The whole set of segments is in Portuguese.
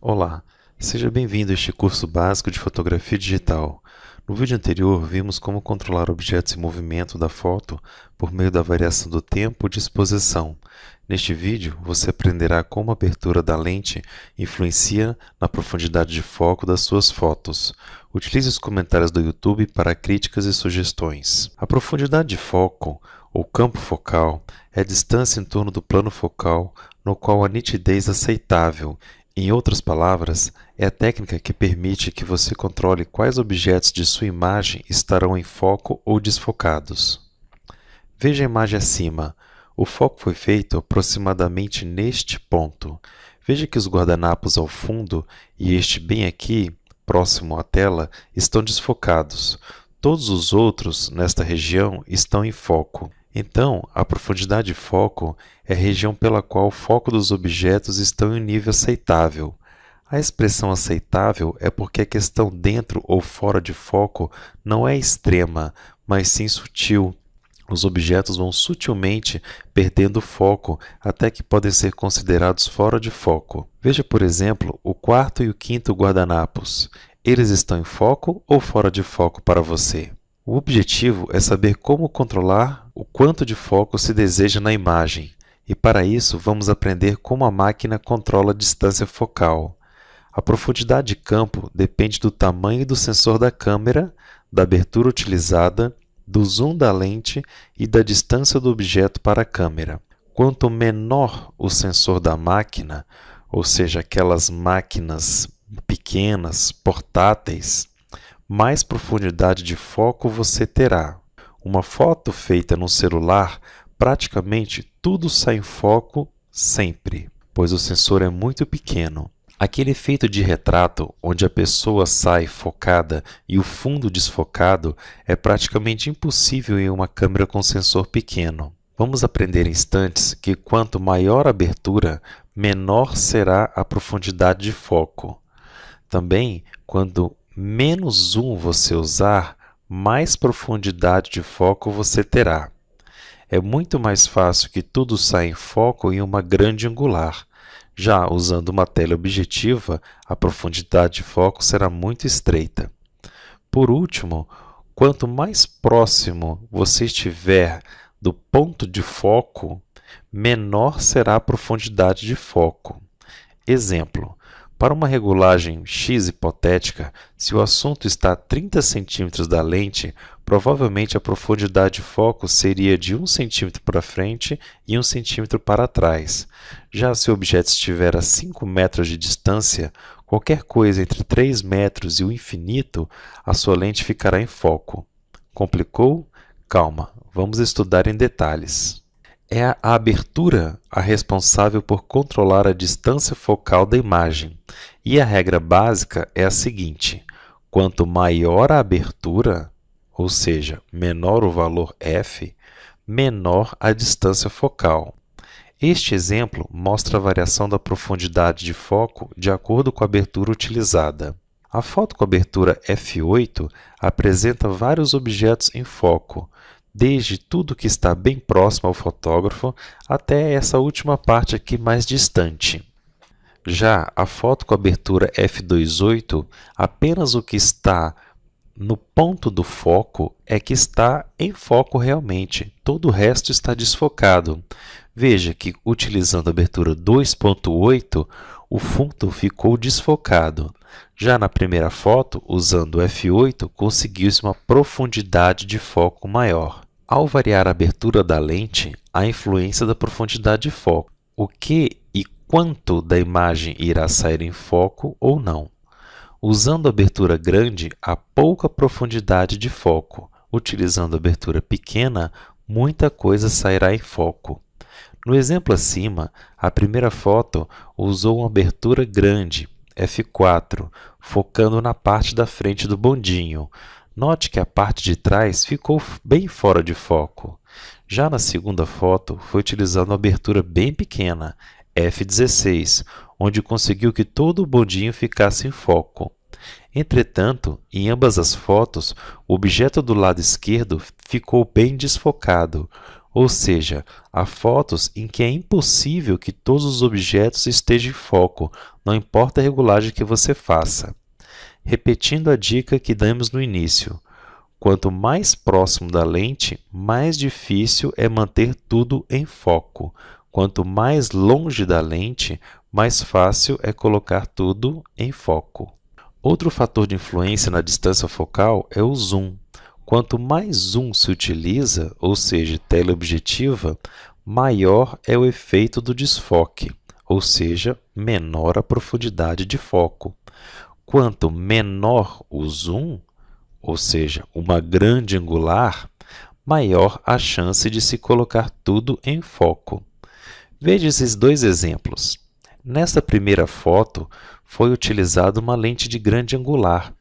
Olá, seja bem-vindo a este curso básico de fotografia digital. No vídeo anterior, vimos como controlar objetos em movimento da foto por meio da variação do tempo de exposição. Neste vídeo, você aprenderá como a abertura da lente influencia na profundidade de foco das suas fotos. Utilize os comentários do YouTube para críticas e sugestões. A profundidade de foco, ou campo focal, é a distância em torno do plano focal no qual a nitidez é aceitável. Em outras palavras, é a técnica que permite que você controle quais objetos de sua imagem estarão em foco ou desfocados. Veja a imagem acima. O foco foi feito aproximadamente neste ponto. Veja que os guardanapos ao fundo e este bem aqui, próximo à tela, estão desfocados. Todos os outros, nesta região, estão em foco. Então, a profundidade de foco é a região pela qual o foco dos objetos estão em um nível aceitável. A expressão aceitável é porque a questão dentro ou fora de foco não é extrema, mas sim sutil. Os objetos vão sutilmente perdendo foco até que podem ser considerados fora de foco. Veja, por exemplo, o quarto e o quinto guardanapos. Eles estão em foco ou fora de foco para você? O objetivo é saber como controlar o quanto de foco se deseja na imagem, e para isso vamos aprender como a máquina controla a distância focal. A profundidade de campo depende do tamanho do sensor da câmera, da abertura utilizada, do zoom da lente e da distância do objeto para a câmera. Quanto menor o sensor da máquina, ou seja, aquelas máquinas pequenas, portáteis, mais profundidade de foco você terá. Uma foto feita no celular, praticamente tudo sai em foco sempre, pois o sensor é muito pequeno. Aquele efeito de retrato, onde a pessoa sai focada e o fundo desfocado, é praticamente impossível em uma câmera com sensor pequeno. Vamos aprender em instantes que quanto maior a abertura, menor será a profundidade de foco. Também, quando menos zoom você usar, mais profundidade de foco você terá. É muito mais fácil que tudo saia em foco em uma grande angular. Já usando uma teleobjetiva, a profundidade de foco será muito estreita. Por último, quanto mais próximo você estiver do ponto de foco, menor será a profundidade de foco. Exemplo: para uma regulagem X hipotética, se o assunto está a 30 cm da lente, provavelmente a profundidade de foco seria de 1 cm para frente e 1 cm para trás. Já se o objeto estiver a 5 metros de distância, qualquer coisa entre 3 metros e o infinito, a sua lente ficará em foco. Complicou? Calma, vamos estudar em detalhes. É a abertura a responsável por controlar a distância focal da imagem. E a regra básica é a seguinte: quanto maior a abertura, ou seja, menor o valor f, menor a distância focal. Este exemplo mostra a variação da profundidade de foco de acordo com a abertura utilizada. A foto com abertura f8 apresenta vários objetos em foco, desde tudo que está bem próximo ao fotógrafo até essa última parte aqui mais distante. Já a foto com abertura f2.8, apenas o que está no ponto do foco é que está em foco realmente, todo o resto está desfocado. Veja que utilizando a abertura 2.8, o fundo ficou desfocado. Já na primeira foto, usando o f8, conseguiu-se uma profundidade de foco maior. Ao variar a abertura da lente, há influência da profundidade de foco. O que e quanto da imagem irá sair em foco ou não. Usando a abertura grande, há pouca profundidade de foco. Utilizando a abertura pequena, muita coisa sairá em foco. No exemplo acima, a primeira foto usou uma abertura grande, f4, focando na parte da frente do bondinho. Note que a parte de trás ficou bem fora de foco. Já na segunda foto, foi utilizando uma abertura bem pequena, f16, onde conseguiu que todo o bondinho ficasse em foco. Entretanto, em ambas as fotos, o objeto do lado esquerdo ficou bem desfocado. ou seja, há fotos em que é impossível que todos os objetos estejam em foco, não importa a regulagem que você faça. Repetindo a dica que demos no início, quanto mais próximo da lente, mais difícil é manter tudo em foco. Quanto mais longe da lente, mais fácil é colocar tudo em foco. Outro fator de influência na distância focal é o zoom. Quanto mais zoom se utiliza, ou seja, teleobjetiva, maior é o efeito do desfoque, ou seja, menor a profundidade de foco. Quanto menor o zoom, ou seja, uma grande angular, maior a chance de se colocar tudo em foco. Veja esses dois exemplos. Nesta primeira foto, foi utilizada uma lente de grande angular.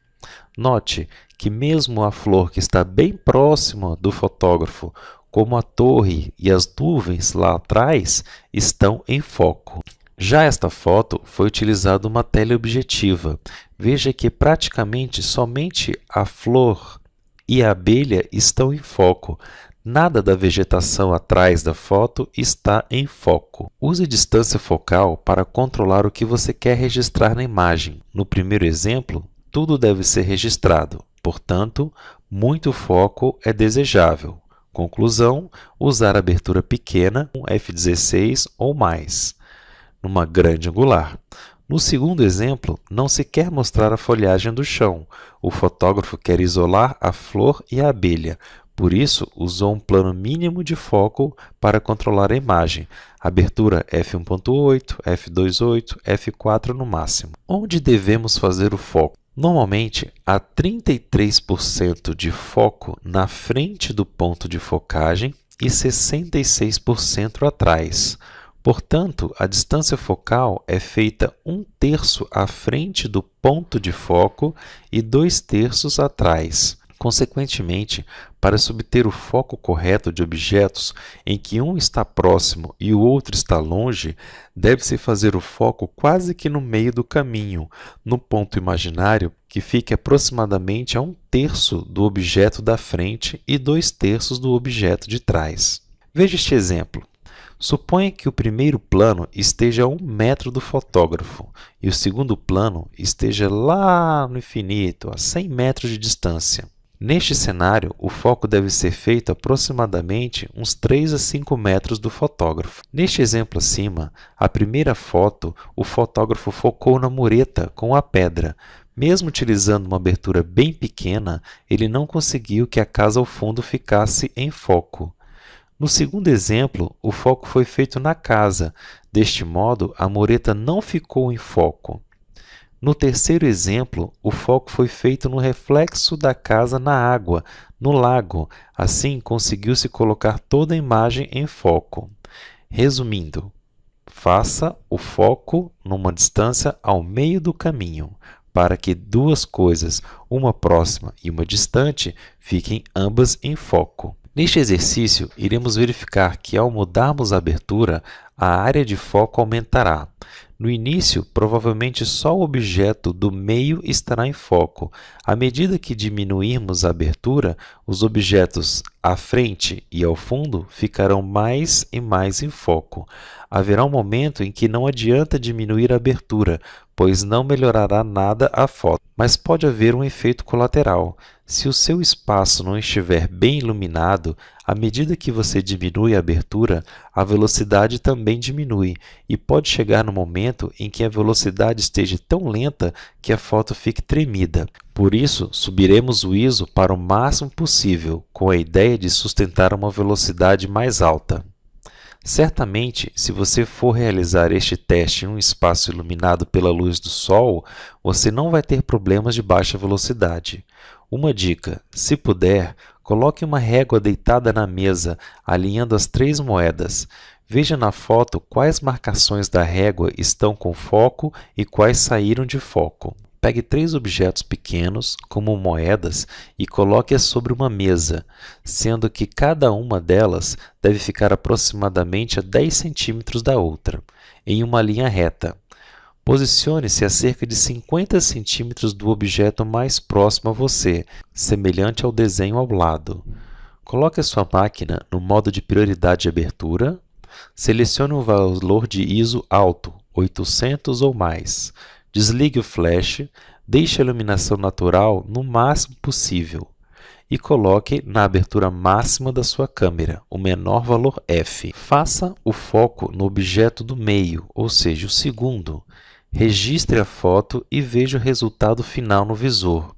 Note que mesmo a flor que está bem próxima do fotógrafo, como a torre e as nuvens lá atrás, estão em foco. Já esta foto foi utilizada uma teleobjetiva. Veja que praticamente somente a flor e a abelha estão em foco. Nada da vegetação atrás da foto está em foco. Use distância focal para controlar o que você quer registrar na imagem. No primeiro exemplo, tudo deve ser registrado. Portanto, muito foco é desejável. Conclusão, usar abertura pequena, f16 ou mais, numa grande angular. No segundo exemplo, não se quer mostrar a folhagem do chão. O fotógrafo quer isolar a flor e a abelha. Por isso, usou um plano mínimo de foco para controlar a imagem. Abertura f1.8, f2.8, f4 no máximo. Onde devemos fazer o foco? Normalmente, há 33% de foco na frente do ponto de focagem e 66% atrás. Portanto, a distância focal é feita 1/3 à frente do ponto de foco e 2/3 atrás. Consequentemente, para se obter o foco correto de objetos em que um está próximo e o outro está longe, deve-se fazer o foco quase que no meio do caminho, no ponto imaginário que fique aproximadamente a 1/3 do objeto da frente e 2/3 do objeto de trás. Veja este exemplo. Suponha que o primeiro plano esteja a 1 metro do fotógrafo e o segundo plano esteja lá no infinito, a 100 metros de distância. Neste cenário, o foco deve ser feito aproximadamente uns 3 a 5 metros do fotógrafo. Neste exemplo acima, a primeira foto, o fotógrafo focou na mureta com a pedra. Mesmo utilizando uma abertura bem pequena, ele não conseguiu que a casa ao fundo ficasse em foco. No segundo exemplo, o foco foi feito na casa. Deste modo, a mureta não ficou em foco. No terceiro exemplo, o foco foi feito no reflexo da casa na água, no lago. Assim, conseguiu-se colocar toda a imagem em foco. Resumindo, faça o foco numa distância ao meio do caminho, para que duas coisas, uma próxima e uma distante, fiquem ambas em foco. Neste exercício, iremos verificar que, ao mudarmos a abertura, a área de foco aumentará. No início, provavelmente só o objeto do meio estará em foco. À medida que diminuirmos a abertura, os objetos à frente e ao fundo ficarão mais e mais em foco. Haverá um momento em que não adianta diminuir a abertura, pois não melhorará nada a foto. Mas pode haver um efeito colateral. Se o seu espaço não estiver bem iluminado, à medida que você diminui a abertura, a velocidade também diminui e pode chegar no momento em que a velocidade esteja tão lenta que a foto fique tremida. Por isso, subiremos o ISO para o máximo possível, com a ideia de sustentar uma velocidade mais alta. Certamente, se você for realizar este teste em um espaço iluminado pela luz do sol, você não vai ter problemas de baixa velocidade. Uma dica: se puder, coloque uma régua deitada na mesa, alinhando as 3 moedas. Veja na foto quais marcações da régua estão com foco e quais saíram de foco. Pegue 3 objetos pequenos, como moedas, e coloque-as sobre uma mesa, sendo que cada uma delas deve ficar aproximadamente a 10 centímetros da outra, em uma linha reta. Posicione-se a cerca de 50 centímetros do objeto mais próximo a você, semelhante ao desenho ao lado. Coloque a sua máquina no modo de prioridade de abertura. Selecione um valor de ISO alto, 800 ou mais. Desligue o flash, deixe a iluminação natural no máximo possível e coloque na abertura máxima da sua câmera, o menor valor f. Faça o foco no objeto do meio, ou seja, o segundo. Registre a foto e veja o resultado final no visor.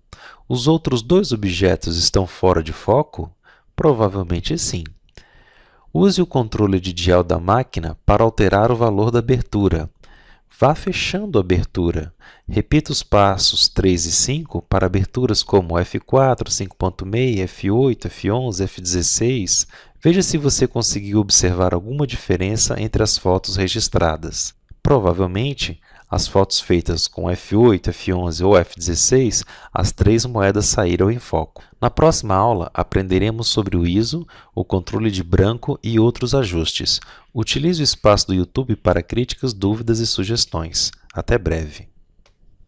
Os outros dois objetos estão fora de foco? Provavelmente sim. Use o controle de dial da máquina para alterar o valor da abertura. Vá fechando a abertura. Repita os passos 3 e 5 para aberturas como F4, 5.6, F8, F11, F16. Veja se você conseguiu observar alguma diferença entre as fotos registradas. Provavelmente, as fotos feitas com F8, F11 ou F16, as três moedas saíram em foco. Na próxima aula, aprenderemos sobre o ISO, o controle de branco e outros ajustes. Utilize o espaço do YouTube para críticas, dúvidas e sugestões. Até breve!